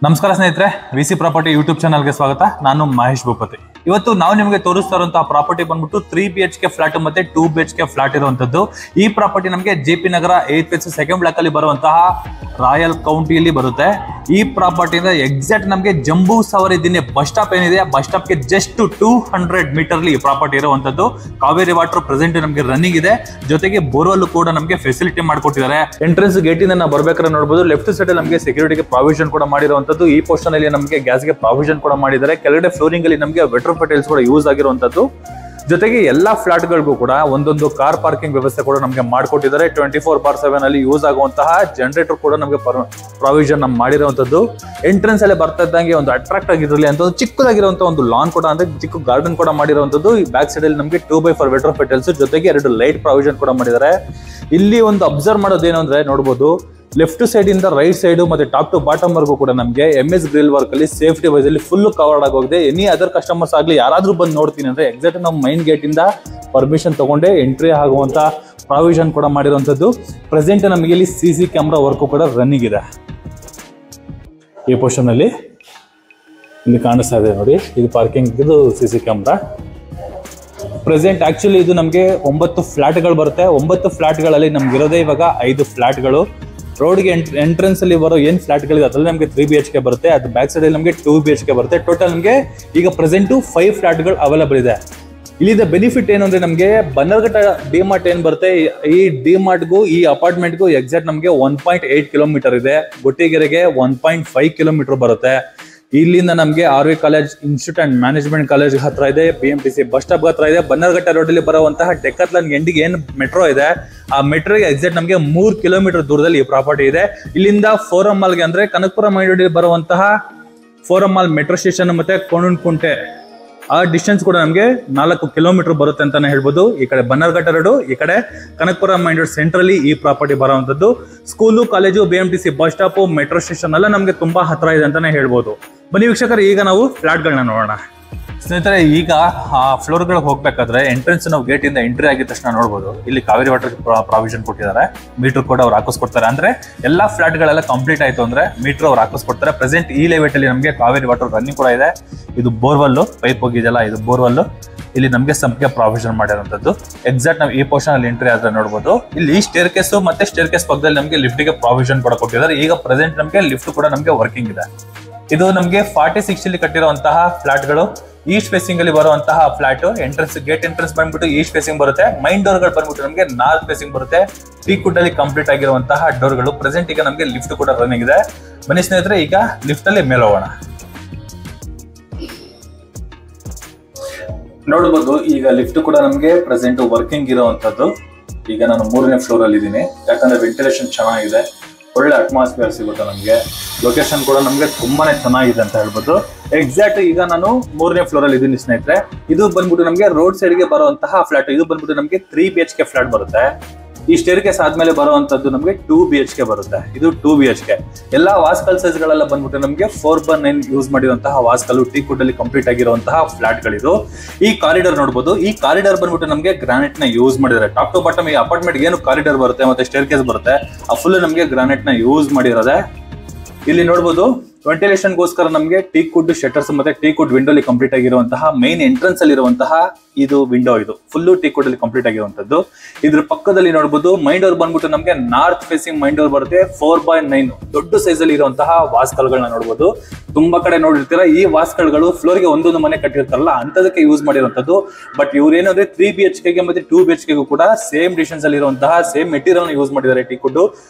ನಮಸ್ಕಾರ ಸ್ನೇಹಿತರೆ, VC property YouTube ಚಾನಲ್ಗೆ ಸ್ವಾಗತ. ನಾನು ಮಹೇಶ್ ಭೂಪತಿ. ಇವತ್ತು ನಾವು ನಿಮಗೆ ತೋರಿಸ್ತಾ ಇರುವಂತಹ ಪ್ರಾಪರ್ಟಿ ಬಂದ್ಬಿಟ್ಟು 3 BHK ಫ್ಲಾಟ್ ಮತ್ತೆ 2 BHK ಫ್ಲಾಟ್ ಇರುವಂತದ್ದು. ಈ ಪ್ರಾಪರ್ಟಿ ನಮಗೆ JP ನಗರ 8th ಫೇಸ್ ಸೆಕೆಂಡ್ ಬ್ಲಾಕ್ ಅಲ್ಲಿ ಬರುವಂತಹ ರಾಯಲ್ ಕೌಂಟಿಯಲ್ಲಿ ಬರುತ್ತೆ. ಈ ಪ್ರಾಪರ್ಟಿಯಿಂದ ಎಕ್ಸಾಕ್ಟ್ ನಮಗೆ ಜಂಬೂ ಸವಾರಿ ದಿನ ಬಸ್ ಸ್ಟಾಪ್ ಏನಿದೆ, ಬಸ್ ಸ್ಟಾಪ್ ಗೆ ಜಸ್ಟ್ 200 ಮೀಟರ್ ಈ ಪ್ರಾಪರ್ಟಿ ಇರುವಂತದ್ದು. ಕಾವೇರಿ ವಾಟರ್ ಪ್ರೆಸೆಂಟ್ ನಮಗೆ ರನ್ನಿಂಗ್ ಇದೆ, ಜೊತೆಗೆ ಬೋರ್ವೆಲ್ ಕೂಡ ನಮಗೆ ಫೆಸಿಲಿಟಿ ಮಾಡ್ಕೊಟ್ಟಿದ್ದಾರೆ. ಎಂಟ್ರೆನ್ಸ್ ಗೇಟ್ ಇಂದ ನಾವು ಬರ್ಬೇಕಾದ್ರೆ ನೋಡಬಹುದು, ಲೆಫ್ಟ್ ಸೈಡ್ ಅಲ್ಲಿ ನಮಗೆ ಸೆಕ್ಯೂರಿಟಿಗೆ ಪ್ರಾವಿಷನ್ ಕೂಡ ಮಾಡಿರುವಂತದ್ದು. ಈ ಪೋರ್ಷನ್ ಅಲ್ಲಿ ನಮಗೆ ಗ್ಯಾಸ್ ಗೆ ಪ್ರಾವಿಷನ್ ಕೂಡ ಮಾಡಿದ್ದಾರೆ. ಕೆಳಗಡೆ ಫ್ಲೋರಿಂಗ್ ಅಲ್ಲಿ ನಮಗೆ ವೆಟರ್ ಟೈಲ್ಸ್ ಕೂಡ ಯೂಸ್ ಆಗಿರುವಂತದ್ದು. ಜೊತೆಗೆ ಎಲ್ಲಾ ಫ್ಲಾಟ್ ಗಳಿಗೂ ಕೂಡ ಒಂದೊಂದು ಕಾರ್ ಪಾರ್ಕಿಂಗ್ ವ್ಯವಸ್ಥೆ ಕೂಡ ನಮಗೆ ಮಾಡಿಕೊಟ್ಟಿದ್ದಾರೆ. 24/7 ಅಲ್ಲಿ ಯೂಸ್ ಆಗುವಂತಹ ಜನರೇಟರ್ ಕೂಡ ನಮಗೆ ಪ್ರಾವಿಷನ್ ಮಾಡಿರುವಂತದ್ದು. ಎಂಟ್ರೆನ್ಸ್ ಅಲ್ಲಿ ಬರ್ತಾ ಇದ್ದಂಗೆ ಒಂದು ಅಟ್ರಾಕ್ಟ್ ಆಗಿರಲಿ ಅಂತ ಚಿಕ್ಕದಾಗಿರುವಂತಹ ಒಂದು ಲಾನ್ ಕೂಡ ಅಂದ್ರೆ ಚಿಕ್ಕ ಗಾರ್ಡನ್ ಕೂಡ ಮಾಡಿರುವಂತದ್ದು. ಈ ಬ್ಯಾಕ್ ಸೈಡ್ ಅಲ್ಲಿ ನಮಗೆ 2x4 ವೆಟರ್ ಟೈಲ್ಸ್ ಜೊತೆಗೆ 2 ಲೈಟ್ ಪ್ರಾವಿಷನ್ ಕೂಡ ಮಾಡಿದ್ದಾರೆ. ಇಲ್ಲಿ ಒಂದು ಅಬ್ಸರ್ವ್ ಮಾಡೋದೇನು ಅಂದ್ರೆ ನೋಡಬಹುದು, ಲೆಫ್ಟ್ ಸೈಡ್ ಇಂದ ರೈಟ್ ಸೈಡ್ ಮತ್ತೆ ಟಾಪ್ ಟು ಬಾಟಮ್ ವರ್ಗೂ ಕೂಡ ನಮಗೆ MS ಗ್ರಿಲ್ ವರ್ಕ್ ಅಲ್ಲಿ ಸೇಫ್ಟಿ ವೈಸ್ ಅಲ್ಲಿ ಫುಲ್ ಕವರ್ಡ್ ಆಗೋಗಿದೆ. ಎನಿ ಅದರ್ ಕಸ್ಟಮರ್ಸ್ ಆಗ್ಲಿ ಯಾರಾದ್ರೂ ಬಂದು ನೋಡ್ತೀನಿ ಅಂದ್ರೆ ಎಕ್ಸಾಕ್ಟ್ ನಮ್ಮ ಮೈನ್ ಗೇಟ್ ಇಂದ ಪರ್ಮಿಷನ್ ತಗೊಂಡೆ ಎಂಟ್ರಿ ಆಗುವಂತ ಪ್ರಾವಿಷನ್ ಕೂಡ ಮಾಡಿರುವಂತದ್ದು. ಪ್ರೆಸೆಂಟ್ ನಮಗೆ ಇಲ್ಲಿ CC ಕ್ಯಾಮ್ರಾ ವರ್ಕ್ ಕೂಡ ರನ್ನಿಂಗ್ ಇದೆ. ಈ ಪೋರ್ಷನ್ ಅಲ್ಲಿ ಇಲ್ಲಿ ಕಾಣಿಸ್ತಾ ಇದೆ ನೋಡಿ, ಇದು ಪಾರ್ಕಿಂಗ್ ಇದು CC ಕ್ಯಾಮ್ರಾ. ಪ್ರೆಸೆಂಟ್ ಆಕ್ಚುಲಿ ಇದು ನಮಗೆ 9 ಫ್ಲಾಟ್ಗಳು ಬರುತ್ತೆ. 9 ಫ್ಲಾಟ್ಗಳಲ್ಲಿ ನಮ್ಗೆ ಇರೋದೇ ಇವಾಗ 5 ಫ್ಲಾಟ್ಗಳು. ರೋಡ್ಗೆ ಎಂಟ್ರೆನ್ಸ್ ಅಲ್ಲಿ ಬರೋ ಏನ್ ಫ್ಲಾಟ್ ಗಳಿದೆ ಅದ್ರಲ್ಲಿ ನಮಗೆ 3 BHK ಬರುತ್ತೆ. ಅದು ಬ್ಯಾಕ್ ಸೈಡ್ ಅಲ್ಲಿ ನಮಗೆ 2 BHK ಬರುತ್ತೆ. ಟೋಟಲ್ ನಮಗೆ ಈಗ ಪ್ರೆಸೆಂಟ್ 5 ಫ್ಲಾಟ್ಗಳು ಅವೈಲೇಬಲ್ ಇದೆ. ಇಲ್ಲಿದೆ ಬೆನಿಫಿಟ್ ಏನು ಅಂದ್ರೆ ನಮಗೆ ಬನ್ನರ್ಘಟ್ಟ ಡಿಮಾರ್ಟ್ ಏನ್ ಬರುತ್ತೆ, ಈ ಡಿಮಾರ್ಟ್ಗೂ ಈ ಅಪಾರ್ಟ್ಮೆಂಟ್ಗೂ ಎಕ್ಸಾಕ್ಟ್ ನಮಗೆ 1.8 ಕಿಲೋಮೀಟರ್ ಇದೆ. ಗೊಟ್ಟಿಗೆರೆಗೆ 1.5 ಕಿಲೋಮೀಟರ್ ಬರುತ್ತೆ. ಇಲ್ಲಿಂದ ನಮಗೆ RV college institute and management college ಹತ್ರ ಇದೆ, BMTC ಬಸ್ ಸ್ಟಾಪ್ ಹತ್ರ ಇದೆ. ಬನ್ನರ್ಘಟ್ಟ ರೋಡ್ ಅಲ್ಲಿ ಬರುವಂತಹ ಡೆಕ್ಕತ್ಲನ್ ಎಂಡಿಗೆ ಏನ್ ಮೆಟ್ರೋ ಇದೆ, ಆ ಮೆಟ್ರೋಗೆ ಎಕ್ಸಾಕ್ಟ್ ನಮಗೆ 3 ಕಿಲೋಮೀಟರ್ ದೂರದಲ್ಲಿ ಈ ಪ್ರಾಪರ್ಟಿ ಇದೆ. ಇಲ್ಲಿಂದ ಫೋರಂ ಮಾಲ್ಗೆ ಅಂದ್ರೆ ಕನಕಪುರ ಮೈನ್ ರೋಡ್ ಬರುವಂತಹ ಫೋರಂ ಮಾಲ್ ಮೆಟ್ರೋ ಸ್ಟೇಷನ್ ಮತ್ತೆ ಕೋಣನಕುಂಟೆ ಆ ಡಿಸ್ಟೆನ್ಸ್ ಕೂಡ ನಮಗೆ 4 ಕಿಲೋಮೀಟರ್ ಬರುತ್ತೆ ಅಂತಾನೆ ಹೇಳ್ಬೋದು. ಈ ಕಡೆ ಬನ್ನರ್ಘಟ್ಟ ರೋಡ್, ಈ ಕಡೆ ಕನಕಪುರ ಮೈನ್ ರೋಡ್ ಸೆಂಟ್ರಲ್ಲಿ ಈ ಪ್ರಾಪರ್ಟಿ ಬರುವಂತದ್ದು. School, college, BMTC bus stop, metro station ಎಲ್ಲ ನಮಗೆ ತುಂಬಾ ಹತ್ರ ಇದೆ ಅಂತಾನೆ ಹೇಳ್ಬೋದು. ಬನ್ನಿ ವೀಕ್ಷಕರು, ಈಗ ನಾವು ಫ್ಲಾಟ್ಗಳನ್ನ ನೋಡೋಣ. ಸ್ನೇಹಿತರೆ, ಈಗ ಆ ಫ್ಲೋರ್ಗಳಿಗೆ ಹೋಗ್ಬೇಕಾದ್ರೆ ಎಂಟ್ರೆನ್ಸ್ ನಾವು ಗೇಟ್ ಇಂದ ಎಂಟ್ರಿ ಆಗಿದ ತಕ್ಷಣ ನೋಡಬಹುದು, ಇಲ್ಲಿ ಕಾವೇರಿ ವಾಟರ್ ಪ್ರಾವಿಷನ್ ಕೊಟ್ಟಿದ್ದಾರೆ. ಮೀಟರ್ ಕೂಡ ಅವ್ರು ಹಾಕಿಸ್ಕೊಡ್ತಾರೆ. ಅಂದ್ರೆ ಎಲ್ಲಾ ಫ್ಲಾಟ್ ಗಳೆಲ್ಲ ಕಂಪ್ಲೀಟ್ ಆಯ್ತು ಅಂದ್ರೆ ಮೀಟರ್ ಅವ್ರು ಹಾಕಿಸ್ಕೊಡ್ತಾರೆ. ಪ್ರೆಸೆಂಟ್ ಈ ಲೆವೆಟ್ ಅಲ್ಲಿ ನಮಗೆ ಕಾವೇರಿ ವಾಟರ್ ರನ್ನಿಂಗ್ ಕೂಡ ಇದೆ. ಇದು ಬೋರ್ವೆಲ್ ಪೈಪ್ ಹೋಗಿದೆಯಲ್ಲ, ಇದು ಬೋರ್ವೆಲ್. ಇಲ್ಲಿ ನಮಗೆ ಸಂಖ್ಯೆ ಪ್ರಾವಿಷನ್ ಮಾಡಿರುವಂತದ್ದು. ಎಕ್ಸಾಕ್ಟ್ ನಾವು ಈ ಪೋರ್ಷನ್ ಅಲ್ಲಿ ಎಂಟ್ರಿ ಆದ್ರೆ ನೋಡಬಹುದು, ಇಲ್ಲಿ ಸ್ಟೇರ್ ಕೇಸ್ ಮತ್ತೆ ಸ್ಟೇರ್ ಕೇಸ್ ಪಕ್ಕದಲ್ಲಿ ನಮಗೆ ಲಿಫ್ಟ್ ಗೆ ಪ್ರಾವಿಷನ್ ಕೂಡ ಕೊಟ್ಟಿದ್ದಾರೆ. ಈಗ ಪ್ರೆಸೆಂಟ್ ನಮಗೆ ಲಿಫ್ಟ್ ಕೂಡ ನಮಗೆ ವರ್ಕಿಂಗ್ ಇದೆ. ಇದು ನಮಗೆ 40-60 ಕಟ್ಟಿರುವಂತಹ ಫ್ಲಾಟ್ಗಳು. ಈಸ್ಟ್ ಫೇಸಿಂಗ್ ಅಲ್ಲಿ ಬರುವಂತಹ ಫ್ಲಾಟ್. ಎಂಟ್ರೆನ್ಸ್ ಗೇಟ್ ಎಂಟ್ರೆನ್ಸ್ ಬಂದ್ಬಿಟ್ಟು ಈಸ್ಟ್ ಫೇಸಿಂಗ್ ಬರುತ್ತೆ. ಮೈನ್ ಡೋರ್ ಗಳು ಬಂದ್ಬಿಟ್ಟು ನಮಗೆ ನಾರ್ತ್ ಫೇಸಿಂಗ್ ಬರುತ್ತೆ. ಟೀಕ್ವುಡ್ ಅಲ್ಲಿ ಕಂಪ್ಲೀಟ್ ಆಗಿರುವಂತಹ ಡೋರ್ಗಳು. ಪ್ರೆಸೆಂಟ್ ಈಗ ನಮಗೆ ಲಿಫ್ಟ್ ಕೂಡ ರನ್ನಿಂಗ್ ಇದೆ. ಬನ್ನಿ ಸ್ನೇಹಿತರೆ, ಈಗ ಲಿಫ್ಟ್ ಅಲ್ಲಿ ಮೇಲೆ ಹೋಗೋಣ. ನೋಡಬಹುದು, ಈಗ ಲಿಫ್ಟ್ ಕೂಡ ನಮಗೆ ಪ್ರೆಸೆಂಟ್ ವರ್ಕಿಂಗ್ ಇರುವಂತದ್ದು. ಈಗ ನಾನು 3ನೇ ಫ್ಲೋರ್ ಅಲ್ಲಿ ಇದ್ದೀನಿ, ಯಾಕಂದ್ರೆ ವೆಂಟಿಲೇಷನ್ ಚೆನ್ನಾಗಿದೆ, ಒಳ್ಳೆ ಅಟ್ಮಾಸ್ಫಿಯರ್ ಸಿಗುತ್ತೆ ನಮಗೆ. ಲೊಕೇಶನ್ ಕೂಡ ನಮಗೆ ತುಂಬಾನೇ ಚೆನ್ನಾಗಿದೆ ಅಂತ ಹೇಳ್ಬೋದು. ಎಕ್ಸಾಕ್ಟ್ ಈಗ ನಾನು 3ನೇ ಫ್ಲೋರ್ ಅಲ್ಲಿ ಇದ್ದೀನಿ ಸ್ನೇಹಿತರೆ. ಇದು ಬಂದ್ಬಿಟ್ಟು ನಮಗೆ ರೋಡ್ ಸೈಡ್ ಗೆ ಬರುವಂತಹ ಫ್ಲಾಟ್. ಇದು ಬಂದ್ಬಿಟ್ಟು ನಮಗೆ 3 BHK ಫ್ಲಾಟ್ ಬರುತ್ತೆ. ಈ ಸ್ಟೇರ್ ಕೇಸ್ ಆದ್ಮೇಲೆ ಬರುವಂತದ್ದು ನಮಗೆ 2 BHK ಬರುತ್ತೆ. ಇದು 2 BHK. ಎಲ್ಲಾ ವಾಸ್ಕಲ್ ಸೈಜ್ ಗಳೆಲ್ಲ ಬಂದ್ಬಿಟ್ಟು ನಮಗೆ 4x9 ಯೂಸ್ ಮಾಡಿರುವಂತಹ ವಾಸ್ಕಲ್ ಟೀಕ್ವುಡ್ ಅಲ್ಲಿ ಕಂಪ್ಲೀಟ್ ಆಗಿರುವಂತಹ ಫ್ಲಾಟ್ ಗಳಿದು. ಈ ಕಾರಿಡಾರ್ ನೋಡಬಹುದು, ಈ ಕಾರಿಡಾರ್ ಬಂದ್ಬಿಟ್ಟು ನಮಗೆ ಗ್ರಾನೈಟ್ ನ ಯೂಸ್ ಮಾಡಿದ್ದಾರೆ. ಟಾಪ್ ಟು ಬಾಟಮ್ ಈ ಅಪಾರ್ಟ್ಮೆಂಟ್ ಏನು ಕಾರಿಡಾರ್ ಬರುತ್ತೆ ಮತ್ತೆ ಸ್ಟೇರ್ ಕೇಸ್ ಬರುತ್ತೆ, ಆ ಫುಲ್ ನಮಗೆ ಗ್ರಾನೈಟ್ ನ ಯೂಸ್ ಮಾಡಿರೋದೆ. ಇಲ್ಲಿ ನೋಡಬಹುದು, ವೆಂಟಿಲೇಷನ್ ಗೋಸ್ಕರ ನಮಗೆ ಟೀಕ್ವುಡ್ ಶಟರ್ಸ್ ಮತ್ತೆ ಟೀಕ್ವುಡ್ ವಿಂಡೋ ಅಲ್ಲಿ ಕಂಪ್ಲೀಟ್ ಆಗಿರುವಂತಹ ಮೈನ್ ಎಂಟ್ರೆನ್ಸ್ ಅಲ್ಲಿ ಇರುವಂತಹ ಇದು ವಿಂಡೋ, ಇದು ಫುಲ್ ಟೀಕ್ವುಡ್ ಅಲ್ಲಿ ಕಂಪ್ಲೀಟ್ ಆಗಿರುವಂತದ್ದು. ಇದ್ರ ಪಕ್ಕದಲ್ಲಿ ನೋಡಬಹುದು, ಮೈನ್ ಡೋರ್ ಬಂದ್ಬಿಟ್ಟು ನಮಗೆ ನಾರ್ತ್ ಫೇಸಿಂಗ್ ಮೈನ್ ಡೋರ್ ಬರುತ್ತೆ. 4x9 ದೊಡ್ಡ ಸೈಜ್ ಅಲ್ಲಿ ಇರುವಂತಹ ವಾಸ್ಕಲ್ಗಳನ್ನ ನೋಡಬಹುದು. ತುಂಬಾ ಕಡೆ ನೋಡಿರ್ತೀರಾ, ಈ ವಾಸ್ಕಲ್ಗಳು ಫ್ಲೋರ್ ಗೆ ಒಂದೊಂದು ಮನೆ ಕಟ್ಟಿರ್ತಾರಲ್ಲ ಅಂತದಕ್ಕೆ ಯೂಸ್ ಮಾಡಿರುವಂತದ್ದು. ಬಟ್ ಇವ್ರೇನಂದ್ರೆ 3 BHK ಗೆ ಮತ್ತೆ 2 BHK ಗೂ ಕೂಡ ಸೇಮ್ ಡಿಸ್ಟೆನ್ಸ್ ಅಲ್ಲಿ ಇರುವಂತಹ ಸೇಮ್ ಮೆಟೀರಿಯಲ್ ಯೂಸ್ ಮಾಡಿದ್ದಾರೆ. ಟೀಕ್ವುಡ್